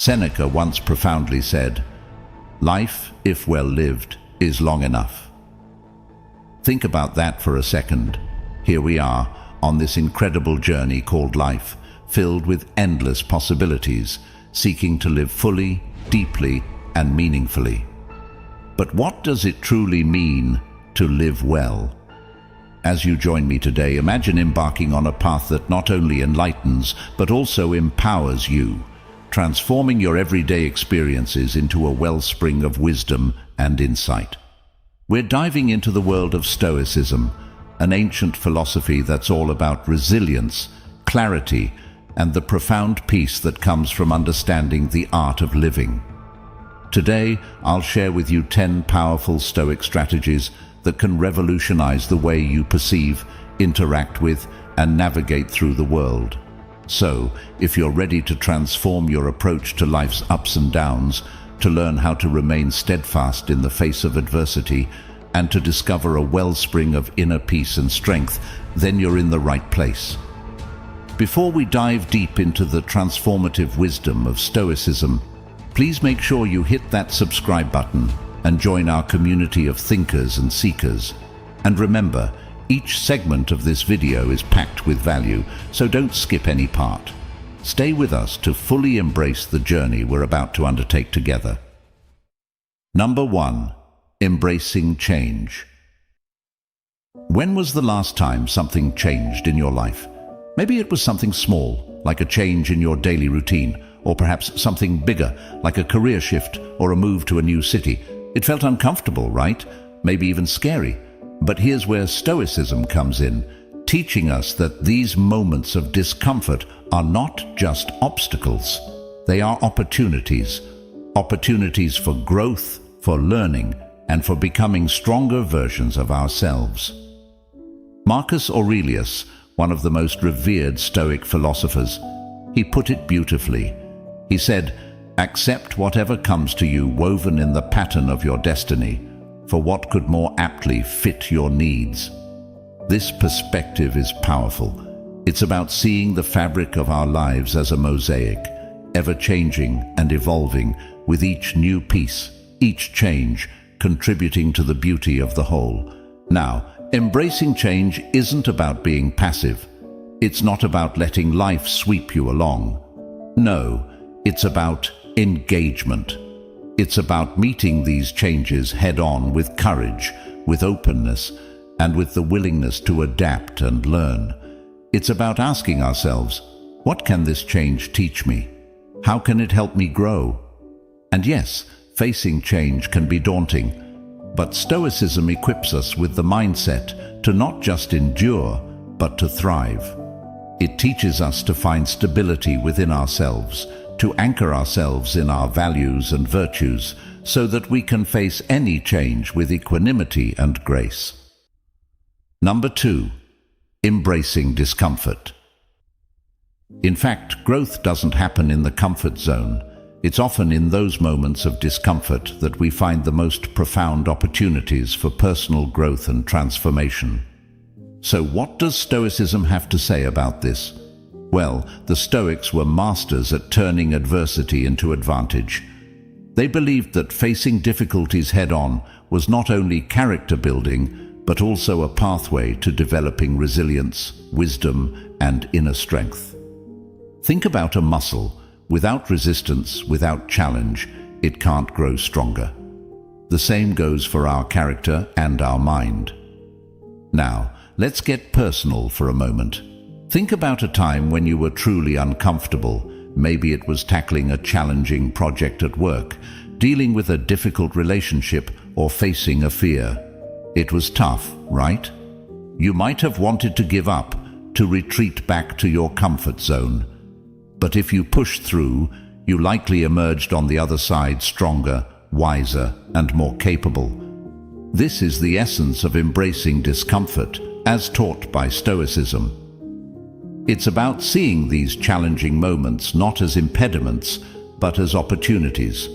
Seneca once profoundly said, "Life, if well lived, is long enough." Think about that for a second. Here we are, on this incredible journey called life, filled with endless possibilities, seeking to live fully, deeply, and meaningfully. But what does it truly mean to live well? As you join me today, imagine embarking on a path that not only enlightens, but also empowers you, transforming your everyday experiences into a wellspring of wisdom and insight. We're diving into the world of Stoicism, an ancient philosophy that's all about resilience, clarity, and the profound peace that comes from understanding the art of living. Today, I'll share with you 10 powerful Stoic strategies that can revolutionize the way you perceive, interact with, and navigate through the world. So, if you're ready to transform your approach to life's ups and downs, to learn how to remain steadfast in the face of adversity, and to discover a wellspring of inner peace and strength, then you're in the right place. Before we dive deep into the transformative wisdom of Stoicism, please make sure you hit that subscribe button and join our community of thinkers and seekers. And remember, each segment of this video is packed with value, so don't skip any part. Stay with us to fully embrace the journey we're about to undertake together. Number 1. Embracing change. When was the last time something changed in your life? Maybe it was something small, like a change in your daily routine, or perhaps something bigger, like a career shift or a move to a new city. It felt uncomfortable, right? Maybe even scary. But here's where Stoicism comes in, teaching us that these moments of discomfort are not just obstacles. They are opportunities. Opportunities for growth, for learning, and for becoming stronger versions of ourselves. Marcus Aurelius, one of the most revered Stoic philosophers, he put it beautifully. He said, "Accept whatever comes to you woven in the pattern of your destiny, for what could more aptly fit your needs?" This perspective is powerful. It's about seeing the fabric of our lives as a mosaic, ever-changing and evolving, with each new piece, each change, contributing to the beauty of the whole. Now, embracing change isn't about being passive. It's not about letting life sweep you along. No, it's about engagement. It's about meeting these changes head-on with courage, with openness, and with the willingness to adapt and learn. It's about asking ourselves, what can this change teach me? How can it help me grow? And yes, facing change can be daunting, but Stoicism equips us with the mindset to not just endure, but to thrive. It teaches us to find stability within ourselves, to anchor ourselves in our values and virtues, so that we can face any change with equanimity and grace. Number 2. Embracing discomfort. In fact, growth doesn't happen in the comfort zone. It's often in those moments of discomfort that we find the most profound opportunities for personal growth and transformation. So what does Stoicism have to say about this? Well, the Stoics were masters at turning adversity into advantage. They believed that facing difficulties head-on was not only character building, but also a pathway to developing resilience, wisdom, and inner strength. Think about a muscle. Without resistance, without challenge, it can't grow stronger. The same goes for our character and our mind. Now, let's get personal for a moment. Think about a time when you were truly uncomfortable. Maybe it was tackling a challenging project at work, dealing with a difficult relationship, or facing a fear. It was tough, right? You might have wanted to give up, to retreat back to your comfort zone. But if you pushed through, you likely emerged on the other side stronger, wiser, and more capable. This is the essence of embracing discomfort, as taught by Stoicism. It's about seeing these challenging moments not as impediments, but as opportunities.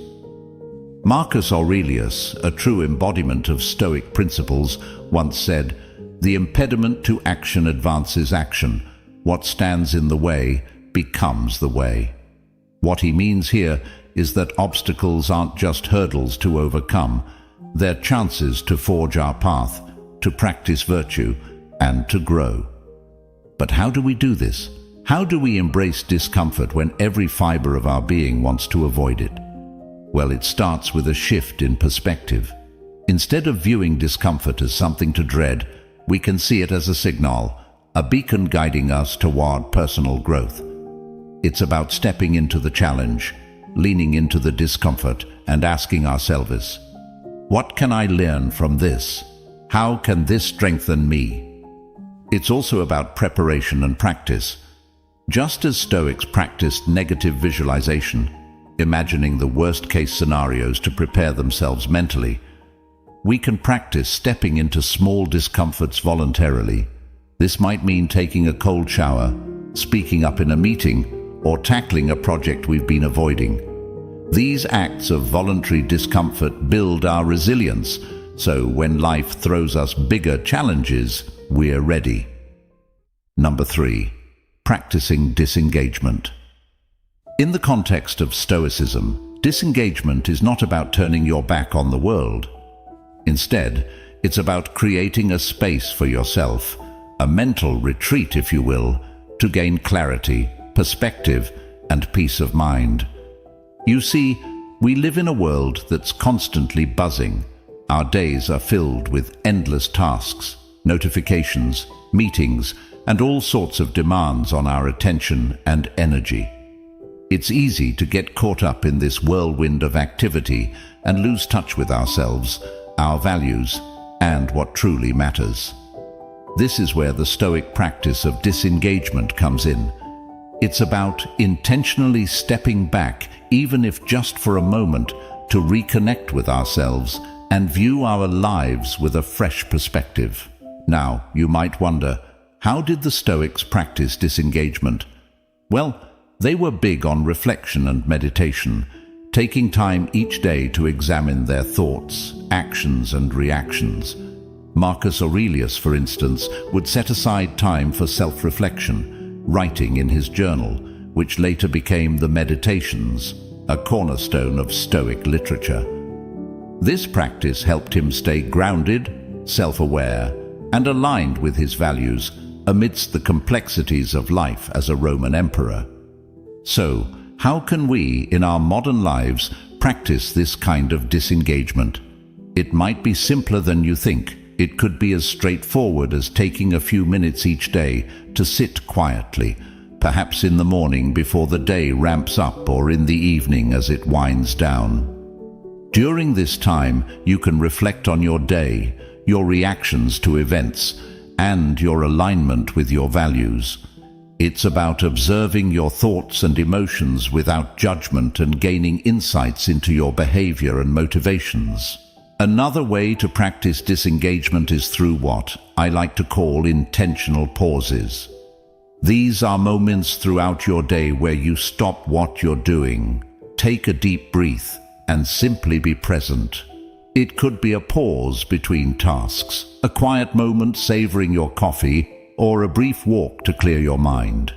Marcus Aurelius, a true embodiment of Stoic principles, once said, "The impediment to action advances action. What stands in the way becomes the way." What he means here is that obstacles aren't just hurdles to overcome, they're chances to forge our path, to practice virtue, and to grow. But how do we do this? How do we embrace discomfort when every fiber of our being wants to avoid it? Well, it starts with a shift in perspective. Instead of viewing discomfort as something to dread, we can see it as a signal, a beacon guiding us toward personal growth. It's about stepping into the challenge, leaning into the discomfort, and asking ourselves, what can I learn from this? How can this strengthen me? It's also about preparation and practice. Just as Stoics practiced negative visualization, imagining the worst-case scenarios to prepare themselves mentally, we can practice stepping into small discomforts voluntarily. This might mean taking a cold shower, speaking up in a meeting, or tackling a project we've been avoiding. These acts of voluntary discomfort build our resilience, so when life throws us bigger challenges, we're ready. Number 3. Practicing disengagement. In the context of Stoicism, disengagement is not about turning your back on the world. Instead, it's about creating a space for yourself, a mental retreat, if you will, to gain clarity, perspective, and peace of mind. You see, we live in a world that's constantly buzzing. Our days are filled with endless tasks, notifications, meetings, and all sorts of demands on our attention and energy. It's easy to get caught up in this whirlwind of activity and lose touch with ourselves, our values, and what truly matters. This is where the Stoic practice of disengagement comes in. It's about intentionally stepping back, even if just for a moment, to reconnect with ourselves and view our lives with a fresh perspective. Now, you might wonder, how did the Stoics practice disengagement? Well, they were big on reflection and meditation, taking time each day to examine their thoughts, actions, and reactions. Marcus Aurelius, for instance, would set aside time for self-reflection, writing in his journal, which later became the Meditations, a cornerstone of Stoic literature. This practice helped him stay grounded, self-aware, and aligned with his values amidst the complexities of life as a Roman emperor. So, how can we, in our modern lives, practice this kind of disengagement? It might be simpler than you think. It could be as straightforward as taking a few minutes each day to sit quietly, perhaps in the morning before the day ramps up or in the evening as it winds down. During this time, you can reflect on your day, your reactions to events, and your alignment with your values. It's about observing your thoughts and emotions without judgment and gaining insights into your behavior and motivations. Another way to practice disengagement is through what I like to call intentional pauses. These are moments throughout your day where you stop what you're doing, take a deep breath, and simply be present. It could be a pause between tasks, a quiet moment savoring your coffee, or a brief walk to clear your mind.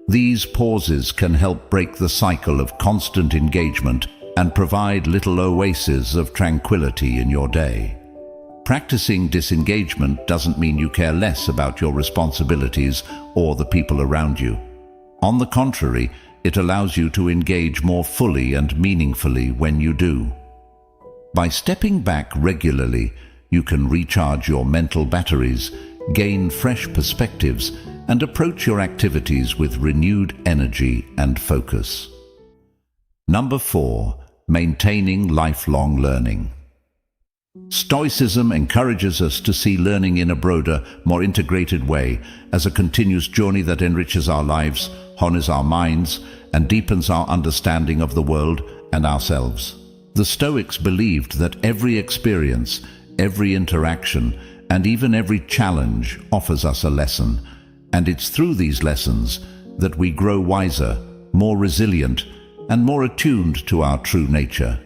These pauses can help break the cycle of constant engagement and provide little oases of tranquility in your day. Practicing disengagement doesn't mean you care less about your responsibilities or the people around you. On the contrary, it allows you to engage more fully and meaningfully when you do. By stepping back regularly, you can recharge your mental batteries, gain fresh perspectives, and approach your activities with renewed energy and focus. Number 4. Maintaining lifelong learning. Stoicism encourages us to see learning in a broader, more integrated way as a continuous journey that enriches our lives, honors our minds, and deepens our understanding of the world and ourselves. The Stoics believed that every experience, every interaction, and even every challenge offers us a lesson, and it's through these lessons that we grow wiser, more resilient, and more attuned to our true nature.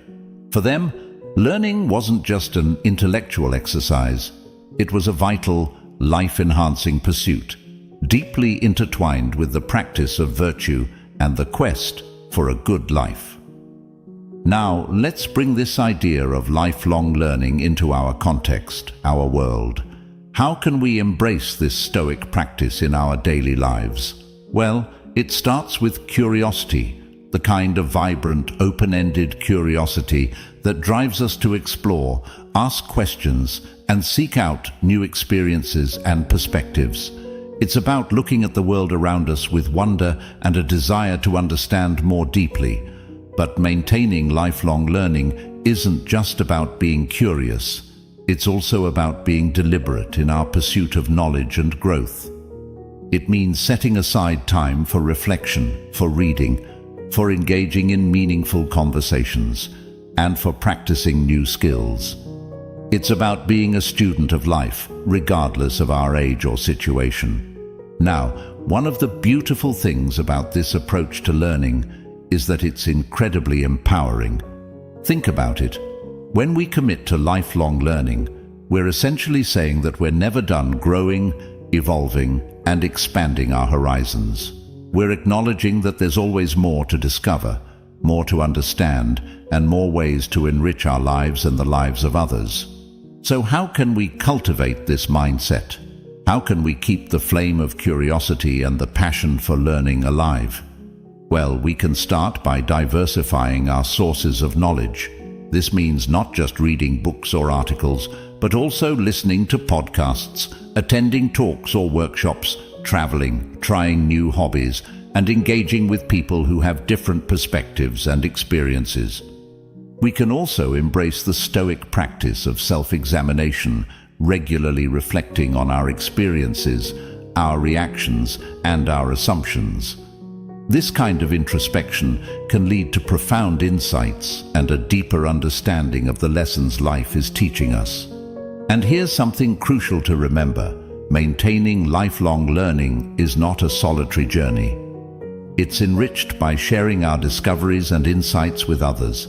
For them, learning wasn't just an intellectual exercise, it was a vital, life-enhancing pursuit, deeply intertwined with the practice of virtue and the quest for a good life. Now, let's bring this idea of lifelong learning into our context, our world. How can we embrace this Stoic practice in our daily lives? Well, it starts with curiosity, the kind of vibrant, open-ended curiosity that drives us to explore, ask questions, and seek out new experiences and perspectives. It's about looking at the world around us with wonder and a desire to understand more deeply. But maintaining lifelong learning isn't just about being curious. It's also about being deliberate in our pursuit of knowledge and growth. It means setting aside time for reflection, for reading, for engaging in meaningful conversations, and for practicing new skills. It's about being a student of life, regardless of our age or situation. Now, one of the beautiful things about this approach to learning is that it's incredibly empowering. Think about it. When we commit to lifelong learning, we're essentially saying that we're never done growing, evolving, and expanding our horizons. We're acknowledging that there's always more to discover, more to understand, and more ways to enrich our lives and the lives of others. So how can we cultivate this mindset? How can we keep the flame of curiosity and the passion for learning alive? Well, we can start by diversifying our sources of knowledge. This means not just reading books or articles, but also listening to podcasts, attending talks or workshops, traveling, trying new hobbies, and engaging with people who have different perspectives and experiences. We can also embrace the Stoic practice of self-examination, regularly reflecting on our experiences, our reactions, and our assumptions. This kind of introspection can lead to profound insights and a deeper understanding of the lessons life is teaching us. And here's something crucial to remember. Maintaining lifelong learning is not a solitary journey. It's enriched by sharing our discoveries and insights with others,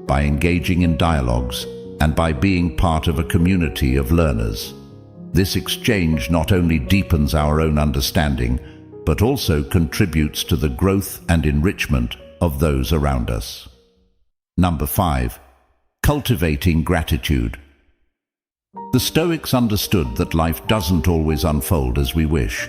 by engaging in dialogues, and by being part of a community of learners. This exchange not only deepens our own understanding, but also contributes to the growth and enrichment of those around us. Number 5. Cultivating gratitude. The Stoics understood that life doesn't always unfold as we wish.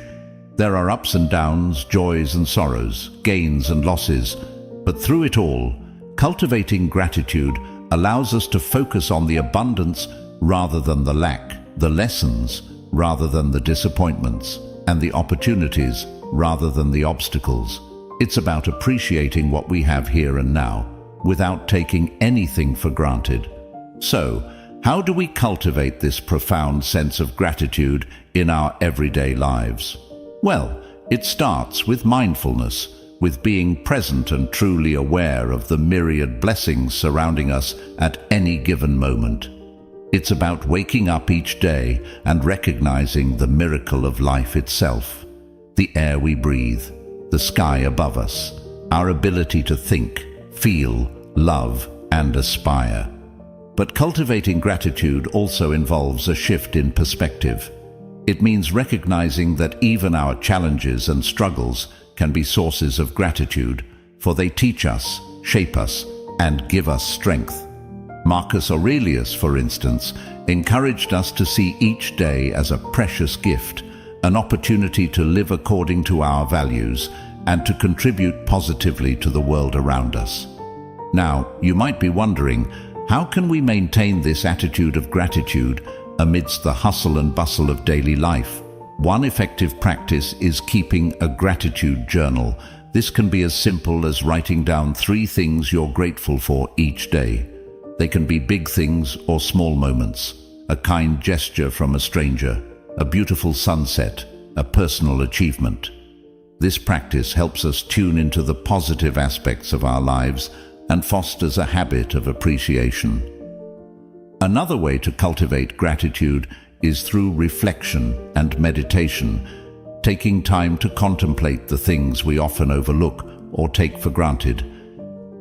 There are ups and downs, joys and sorrows, gains and losses, but through it all, cultivating gratitude allows us to focus on the abundance rather than the lack, the lessons rather than the disappointments, and the opportunities rather than the obstacles. It's about appreciating what we have here and now, without taking anything for granted. So, how do we cultivate this profound sense of gratitude in our everyday lives? Well, it starts with mindfulness, with being present and truly aware of the myriad blessings surrounding us at any given moment. It's about waking up each day and recognizing the miracle of life itself. The air we breathe, the sky above us, our ability to think, feel, love, and aspire. But cultivating gratitude also involves a shift in perspective. It means recognizing that even our challenges and struggles can be sources of gratitude, for they teach us, shape us, and give us strength. Marcus Aurelius, for instance, encouraged us to see each day as a precious gift, an opportunity to live according to our values and to contribute positively to the world around us. Now, you might be wondering, how can we maintain this attitude of gratitude amidst the hustle and bustle of daily life? One effective practice is keeping a gratitude journal. This can be as simple as writing down 3 things you're grateful for each day. They can be big things or small moments, a kind gesture from a stranger, a beautiful sunset, a personal achievement. This practice helps us tune into the positive aspects of our lives and fosters a habit of appreciation. Another way to cultivate gratitude is through reflection and meditation, taking time to contemplate the things we often overlook or take for granted.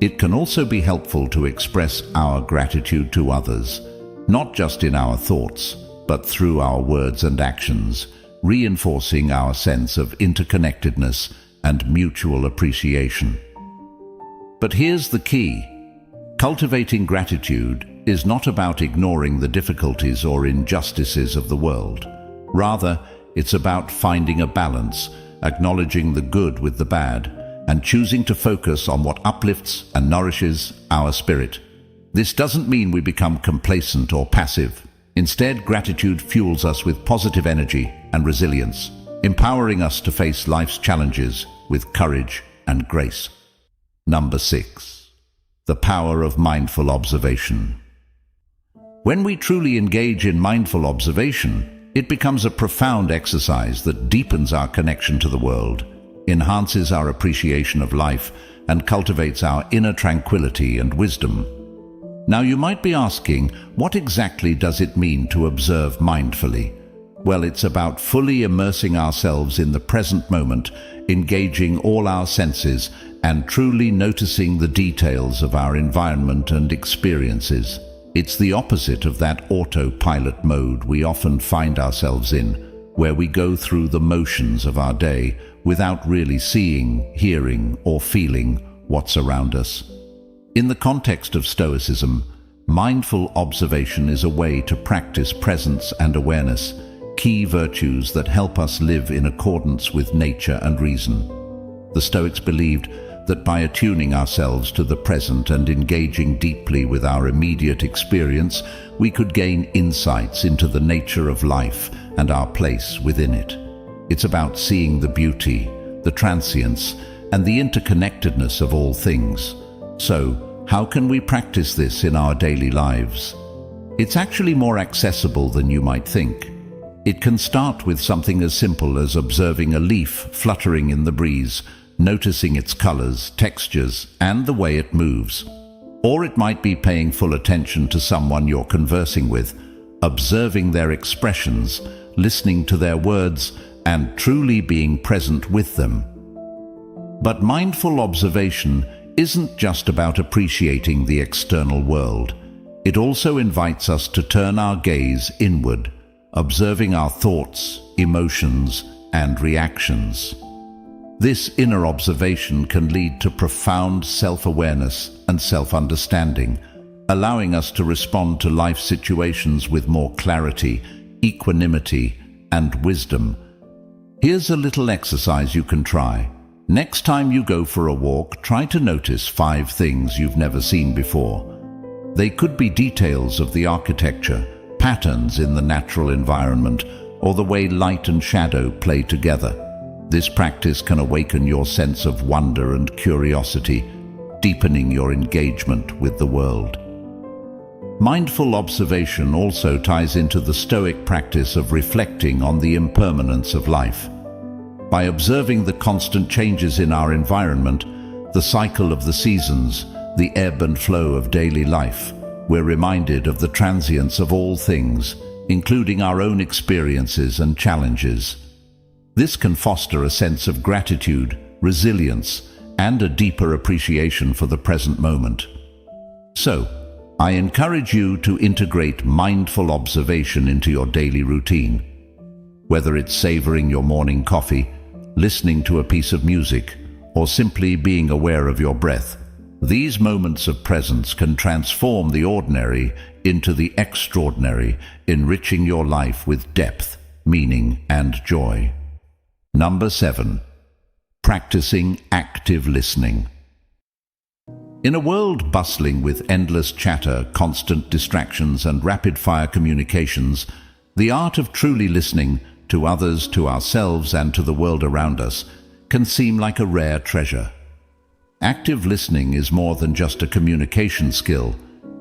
It can also be helpful to express our gratitude to others, not just in our thoughts, but through our words and actions, reinforcing our sense of interconnectedness and mutual appreciation. But here's the key. Cultivating gratitude is not about ignoring the difficulties or injustices of the world. Rather, it's about finding a balance, acknowledging the good with the bad, and choosing to focus on what uplifts and nourishes our spirit. This doesn't mean we become complacent or passive. Instead, gratitude fuels us with positive energy and resilience, empowering us to face life's challenges with courage and grace. Number 6. The power of mindful observation. When we truly engage in mindful observation, it becomes a profound exercise that deepens our connection to the world, enhances our appreciation of life, and cultivates our inner tranquility and wisdom. Now you might be asking, what exactly does it mean to observe mindfully? Well, it's about fully immersing ourselves in the present moment, engaging all our senses, and truly noticing the details of our environment and experiences. It's the opposite of that autopilot mode we often find ourselves in, where we go through the motions of our day without really seeing, hearing, or feeling what's around us. In the context of Stoicism, mindful observation is a way to practice presence and awareness, key virtues that help us live in accordance with nature and reason. The Stoics believed that by attuning ourselves to the present and engaging deeply with our immediate experience, we could gain insights into the nature of life and our place within it. It's about seeing the beauty, the transience, and the interconnectedness of all things. So, how can we practice this in our daily lives? It's actually more accessible than you might think. It can start with something as simple as observing a leaf fluttering in the breeze, noticing its colors, textures, and the way it moves. Or it might be paying full attention to someone you're conversing with, observing their expressions, listening to their words, and truly being present with them. But mindful observation isn't just about appreciating the external world. It also invites us to turn our gaze inward, observing our thoughts, emotions, and reactions. This inner observation can lead to profound self-awareness and self-understanding, allowing us to respond to life situations with more clarity, equanimity, and wisdom. Here's a little exercise you can try. Next time you go for a walk, try to notice 5 things you've never seen before. They could be details of the architecture, patterns in the natural environment, or the way light and shadow play together. This practice can awaken your sense of wonder and curiosity, deepening your engagement with the world. Mindful observation also ties into the Stoic practice of reflecting on the impermanence of life. By observing the constant changes in our environment, the cycle of the seasons, the ebb and flow of daily life, we're reminded of the transience of all things, including our own experiences and challenges. This can foster a sense of gratitude, resilience, and a deeper appreciation for the present moment. So, I encourage you to integrate mindful observation into your daily routine. Whether it's savoring your morning coffee, listening to a piece of music, or simply being aware of your breath, these moments of presence can transform the ordinary into the extraordinary, enriching your life with depth, meaning, and joy. Number 7. Practicing active listening. In a world bustling with endless chatter, constant distractions, and rapid-fire communications, the art of truly listening to others, to ourselves, and to the world around us can seem like a rare treasure. Active listening is more than just a communication skill.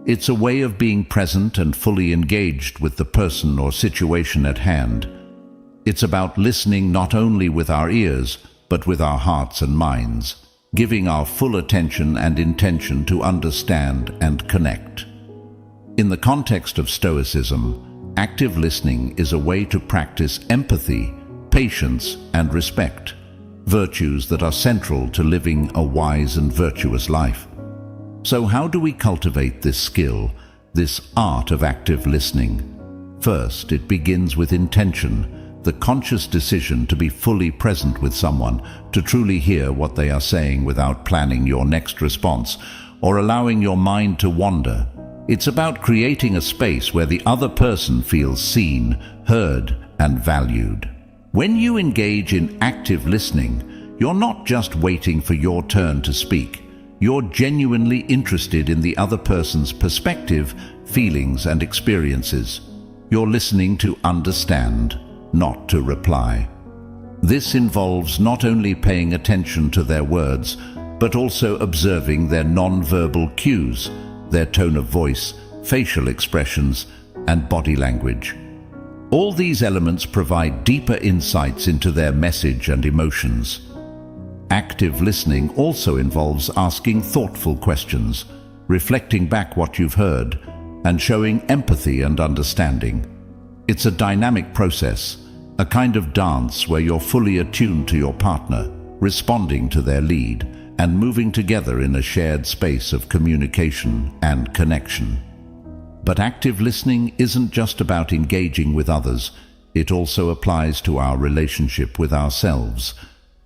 It's a way of being present and fully engaged with the person or situation at hand. It's about listening not only with our ears, but with our hearts and minds, giving our full attention and intention to understand and connect. In the context of Stoicism, active listening is a way to practice empathy, patience, and respect, virtues that are central to living a wise and virtuous life. So how do we cultivate this skill, this art of active listening? First, it begins with intention, the conscious decision to be fully present with someone, to truly hear what they are saying without planning your next response or allowing your mind to wander. It's about creating a space where the other person feels seen, heard, and valued. When you engage in active listening, you're not just waiting for your turn to speak. You're genuinely interested in the other person's perspective, feelings, and experiences. You're listening to understand, not to reply. This involves not only paying attention to their words, but also observing their non-verbal cues, their tone of voice, facial expressions, and body language. All these elements provide deeper insights into their message and emotions. Active listening also involves asking thoughtful questions, reflecting back what you've heard, and showing empathy and understanding. It's a dynamic process, a kind of dance where you're fully attuned to your partner, responding to their lead, and moving together in a shared space of communication and connection. But active listening isn't just about engaging with others, it also applies to our relationship with ourselves.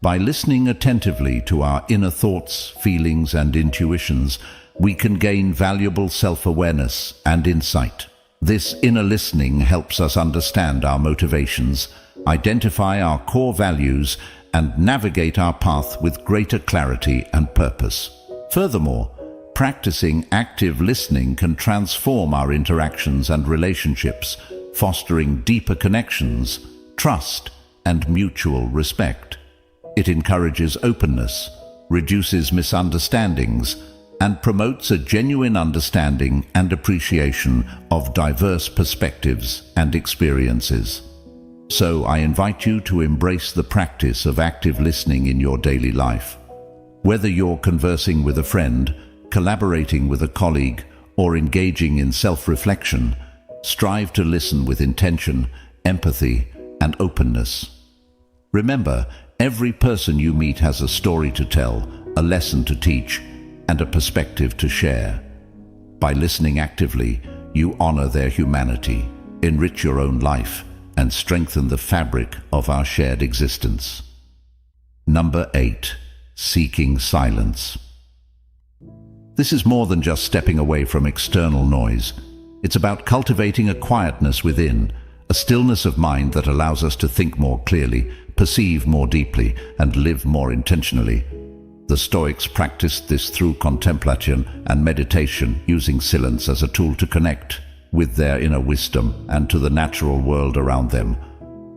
By listening attentively to our inner thoughts, feelings, and intuitions, we can gain valuable self-awareness and insight. This inner listening helps us understand our motivations, identify our core values, and navigate our path with greater clarity and purpose. Furthermore, practicing active listening can transform our interactions and relationships, fostering deeper connections, trust, and mutual respect. It encourages openness, reduces misunderstandings, and promotes a genuine understanding and appreciation of diverse perspectives and experiences. So I invite you to embrace the practice of active listening in your daily life. Whether you're conversing with a friend, collaborating with a colleague, or engaging in self-reflection, strive to listen with intention, empathy, and openness. Remember, every person you meet has a story to tell, a lesson to teach, and a perspective to share. By listening actively, you honor their humanity, enrich your own life, and strengthen the fabric of our shared existence. Number 8. Seeking silence. This is more than just stepping away from external noise. It's about cultivating a quietness within, a stillness of mind that allows us to think more clearly, perceive more deeply, and live more intentionally. The Stoics practiced this through contemplation and meditation, using silence as a tool to connect with their inner wisdom and to the natural world around them.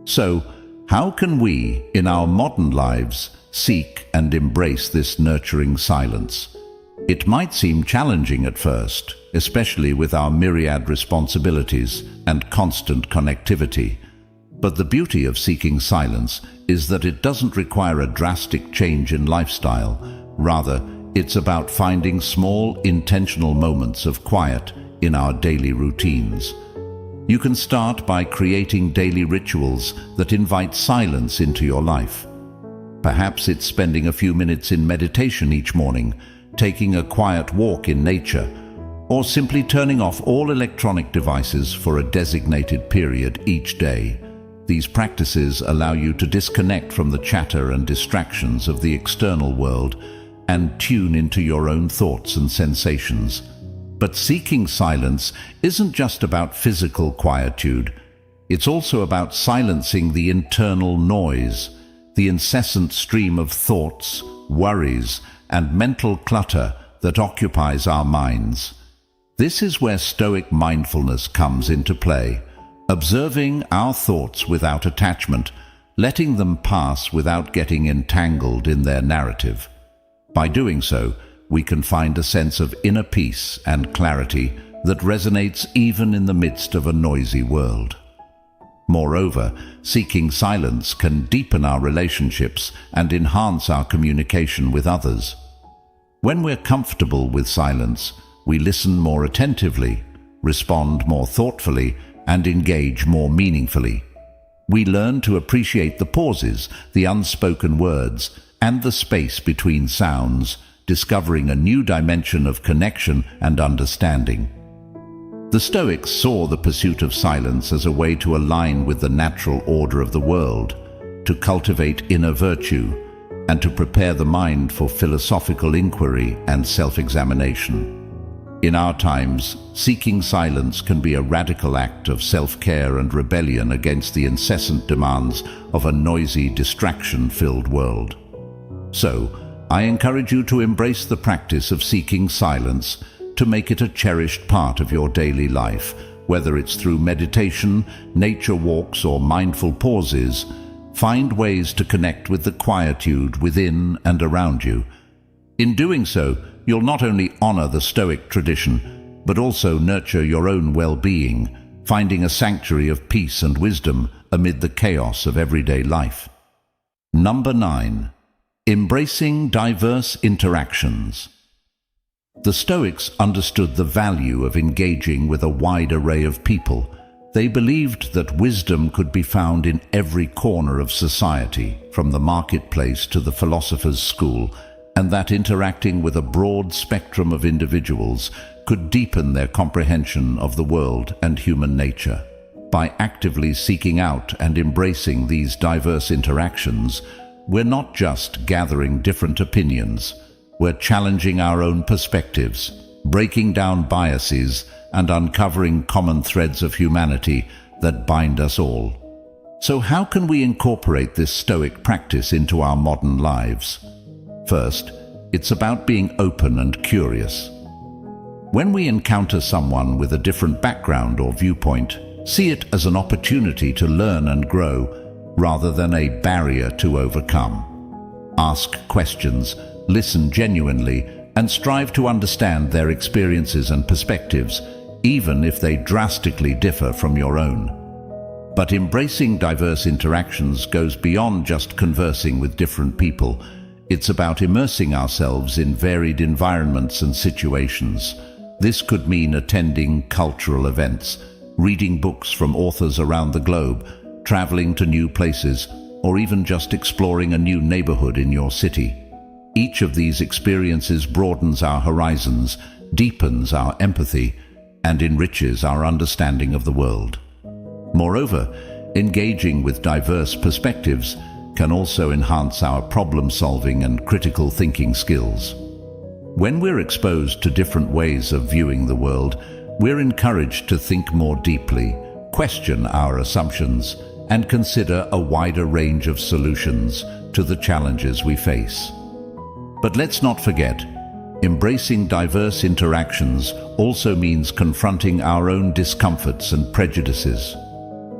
So, how can we, in our modern lives, seek and embrace this nurturing silence? It might seem challenging at first, especially with our myriad responsibilities and constant connectivity. But the beauty of seeking silence is that it doesn't require a drastic change in lifestyle. Rather, it's about finding small, intentional moments of quiet in our daily routines. You can start by creating daily rituals that invite silence into your life. Perhaps it's spending a few minutes in meditation each morning, taking a quiet walk in nature, or simply turning off all electronic devices for a designated period each day. These practices allow you to disconnect from the chatter and distractions of the external world and tune into your own thoughts and sensations. But seeking silence isn't just about physical quietude. It's also about silencing the internal noise, the incessant stream of thoughts, worries, and mental clutter that occupies our minds. This is where Stoic mindfulness comes into play, observing our thoughts without attachment, letting them pass without getting entangled in their narrative. By doing so, we can find a sense of inner peace and clarity that resonates even in the midst of a noisy world. Moreover, seeking silence can deepen our relationships and enhance our communication with others. When we're comfortable with silence, we listen more attentively, respond more thoughtfully, and engage more meaningfully. We learn to appreciate the pauses, the unspoken words, and the space between sounds, discovering a new dimension of connection and understanding. The Stoics saw the pursuit of silence as a way to align with the natural order of the world, to cultivate inner virtue, and to prepare the mind for philosophical inquiry and self-examination. In our times, seeking silence can be a radical act of self-care and rebellion against the incessant demands of a noisy, distraction-filled world. So, I encourage you to embrace the practice of seeking silence, to make it a cherished part of your daily life, whether it's through meditation, nature walks, or mindful pauses. Find ways to connect with the quietude within and around you. In doing so, you'll not only honor the Stoic tradition, but also nurture your own well-being, finding a sanctuary of peace and wisdom amid the chaos of everyday life. Number 9. Embracing diverse interactions. The Stoics understood the value of engaging with a wide array of people. They believed that wisdom could be found in every corner of society, from the marketplace to the philosopher's school, and that interacting with a broad spectrum of individuals could deepen their comprehension of the world and human nature. By actively seeking out and embracing these diverse interactions, we're not just gathering different opinions, we're challenging our own perspectives, breaking down biases, and uncovering common threads of humanity that bind us all. So how can we incorporate this Stoic practice into our modern lives? First, it's about being open and curious. When we encounter someone with a different background or viewpoint, see it as an opportunity to learn and grow, rather than a barrier to overcome. Ask questions, listen genuinely, and strive to understand their experiences and perspectives, even if they drastically differ from your own. But embracing diverse interactions goes beyond just conversing with different people. It's about immersing ourselves in varied environments and situations. This could mean attending cultural events, reading books from authors around the globe, traveling to new places, or even just exploring a new neighborhood in your city. Each of these experiences broadens our horizons, deepens our empathy, and enriches our understanding of the world. Moreover, engaging with diverse perspectives can also enhance our problem-solving and critical thinking skills. When we're exposed to different ways of viewing the world, we're encouraged to think more deeply, question our assumptions, and consider a wider range of solutions to the challenges we face. But let's not forget, embracing diverse interactions also means confronting our own discomforts and prejudices.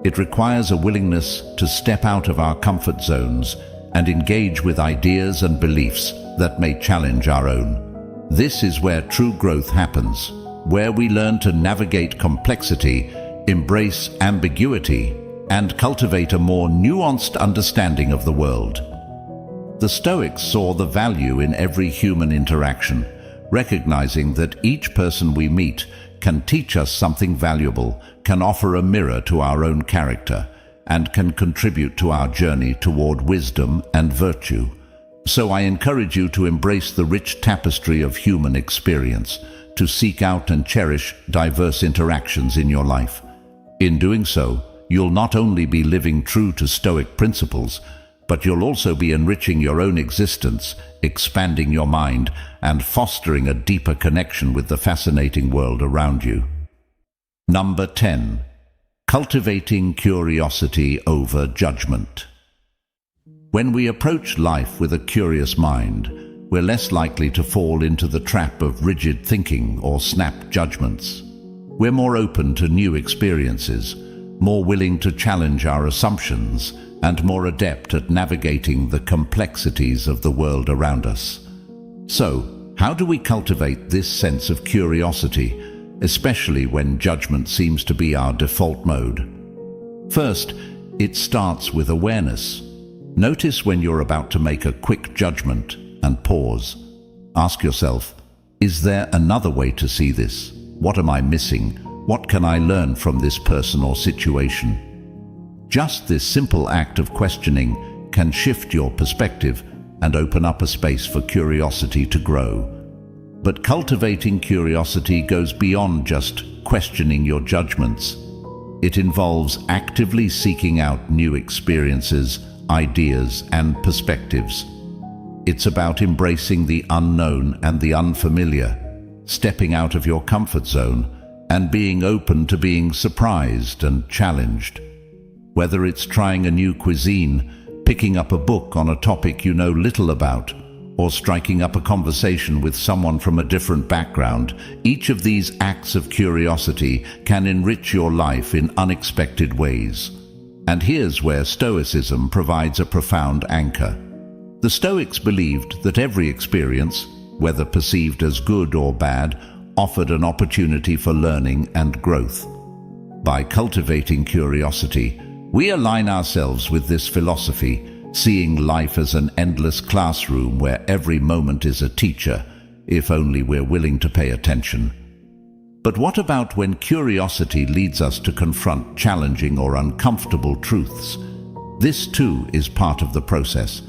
It requires a willingness to step out of our comfort zones and engage with ideas and beliefs that may challenge our own. This is where true growth happens, where we learn to navigate complexity, embrace ambiguity, and cultivate a more nuanced understanding of the world. The Stoics saw the value in every human interaction, recognizing that each person we meet can teach us something valuable, can offer a mirror to our own character, and can contribute to our journey toward wisdom and virtue. So I encourage you to embrace the rich tapestry of human experience, to seek out and cherish diverse interactions in your life. In doing so, you'll not only be living true to Stoic principles, but you'll also be enriching your own existence, expanding your mind, and fostering a deeper connection with the fascinating world around you. Number 10. Cultivating curiosity over judgment. When we approach life with a curious mind, we're less likely to fall into the trap of rigid thinking or snap judgments. We're more open to new experiences, more willing to challenge our assumptions, and more adept at navigating the complexities of the world around us. So, how do we cultivate this sense of curiosity, especially when judgment seems to be our default mode? First, it starts with awareness. Notice when you're about to make a quick judgment and pause. Ask yourself, is there another way to see this? What am I missing? What can I learn from this person or situation? Just this simple act of questioning can shift your perspective and open up a space for curiosity to grow. But cultivating curiosity goes beyond just questioning your judgments. It involves actively seeking out new experiences, ideas, and perspectives. It's about embracing the unknown and the unfamiliar, stepping out of your comfort zone, and being open to being surprised and challenged. Whether it's trying a new cuisine, picking up a book on a topic you know little about, or striking up a conversation with someone from a different background, each of these acts of curiosity can enrich your life in unexpected ways. And here's where Stoicism provides a profound anchor. The Stoics believed that every experience, whether perceived as good or bad, offered an opportunity for learning and growth. By cultivating curiosity, we align ourselves with this philosophy, seeing life as an endless classroom where every moment is a teacher, if only we're willing to pay attention. But what about when curiosity leads us to confront challenging or uncomfortable truths? This too is part of the process.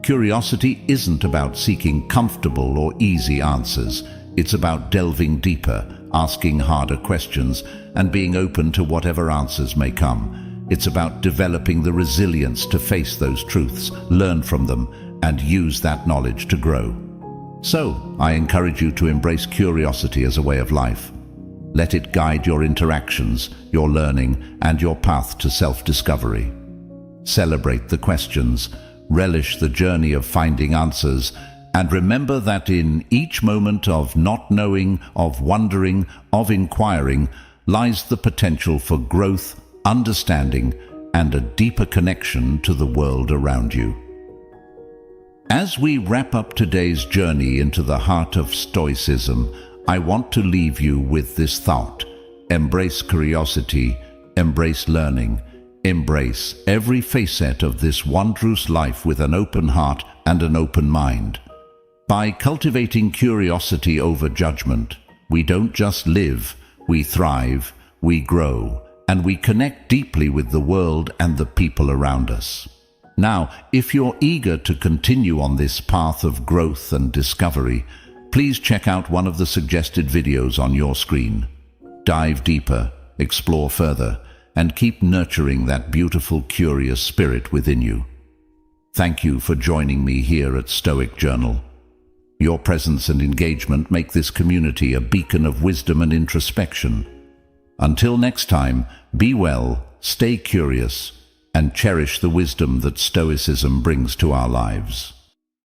Curiosity isn't about seeking comfortable or easy answers. It's about delving deeper, asking harder questions, and being open to whatever answers may come. It's about developing the resilience to face those truths, learn from them, and use that knowledge to grow. So, I encourage you to embrace curiosity as a way of life. Let it guide your interactions, your learning, and your path to self-discovery. Celebrate the questions, relish the journey of finding answers, and remember that in each moment of not knowing, of wondering, of inquiring, lies the potential for growth, understanding, and a deeper connection to the world around you. As we wrap up today's journey into the heart of Stoicism, I want to leave you with this thought. Embrace curiosity, embrace learning, embrace every facet of this wondrous life with an open heart and an open mind. By cultivating curiosity over judgment, we don't just live, we thrive, we grow, and we connect deeply with the world and the people around us. Now, if you're eager to continue on this path of growth and discovery, please check out one of the suggested videos on your screen. Dive deeper, explore further, and keep nurturing that beautiful, curious spirit within you. Thank you for joining me here at Stoic Journal. Your presence and engagement make this community a beacon of wisdom and introspection. Until next time, be well, stay curious, and cherish the wisdom that Stoicism brings to our lives.